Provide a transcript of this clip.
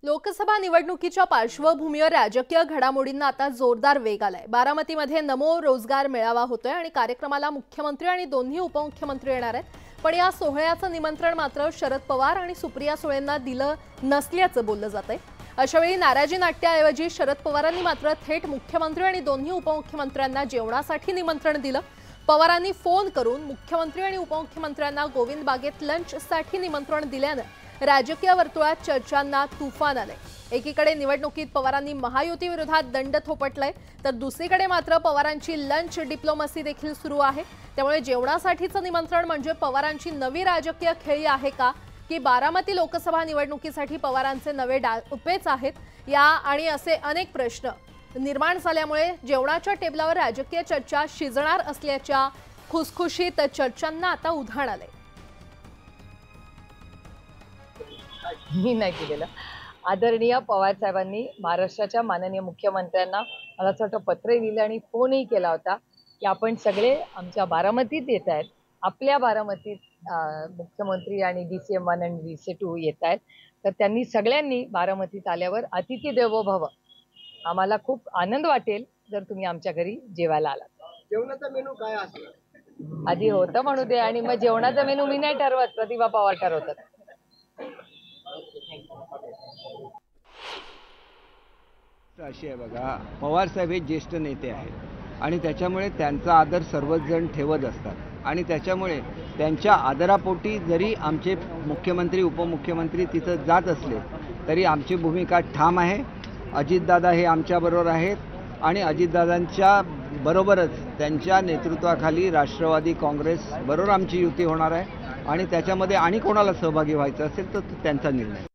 लोकसभा निवडणुकीच्या पार्श्वभूमीवर राजकीय घडामोडींना आता जोरदार वेग आलाय। बारामतीमध्ये नमो रोजगार मेळावा होतोय आणि कार्यक्रमाला मुख्यमंत्री आणि दोन्ही उपमुख्यमंत्री येणार आहेत। पण या सोहळ्याचं निमंत्रण मात्र शरद पवार आणि सुप्रिया सुळेंना दिलं नसल्याचं बोललं जातंय। अशावेळी नाराजी नाट्याऐवजी शरद पवारांनी मात्र थेट मुख्यमंत्री आणि दोन्ही उपमुख्यमंत्र्यांना जेवणासाठी निमंत्रण दिलं। पवारांनी फोन करून मुख्यमंत्री आणि उपमुख्यमंत्र्यांना गोविंद बागेत लंचसाठी निमंत्रण दिल्यानं राजकीय वर्तुळात चर्चांना तुफान आले। एकीकडे निवडणुकीत पवारांनी महायुती विरोधात दंड थोपटलाय, तर दुसरीकडे मात्र पवारांची लंच डिप्लोमसी देखील सुरू आहे। त्यामुळे जेवणासाठीचं निमंत्रण म्हणजे पवारांची नवी राजकीय खेळी आहे का, की बारामती लोकसभा निवडणुकीसाठी पवारांचे नवे उपेच आहेत, या आणि असे अनेक प्रश्न निर्माण झाल्यामुळे जेवणाच्या टेबलावर राजकीय चर्चा शिजणार असल्याच्या खुसखुशीत चर्चांना आता उधाण आले। मी नाही केलेलं। आदरणीय पवार साहेबांनी महाराष्ट्राच्या माननीय मुख्यमंत्र्यांना मला असं वाटतं पत्रही दिलं आणि फोनही केला होता की आपण सगळे आमच्या बारामतीत येत आहेत। आपल्या बारामतीत मुख्यमंत्री आणि DCM 1 आणि DCM 2 येत आहेत, तर त्यांनी सगळ्यांनी बारामतीत आल्यावर अतिथी देवो भव, आम्हाला खूप आनंद वाटेल जर तुम्ही आमच्या घरी जेवायला आलात। जेवणाचा मेनू काय असणार? आधी होतं म्हणू दे आणि मग जेवणाचा मेनू मी नाही ठरवत, प्रतिभा पवार ठरवतात। अशी आहे बघा, पवार साहेब हे ज्येष्ठ नेते आहेत आणि त्याच्यामुळे त्यांचा आदर सर्वच जण ठेवत असतात आणि त्याच्यामुळे त्यांच्या आदरापोटी जरी आमचे मुख्यमंत्री उपमुख्यमंत्री तिथं जात असले तरी आमची भूमिका ठाम आहे। अजितदादा हे आमच्याबरोबर आहेत आणि अजितदादांच्या बरोबरच त्यांच्या नेतृत्वाखाली राष्ट्रवादी काँग्रेस बरोबर आमची युती होणार आहे आणि त्याच्यामध्ये आणि कोणाला सहभागी व्हायचं असेल तर त्यांचा निर्णय।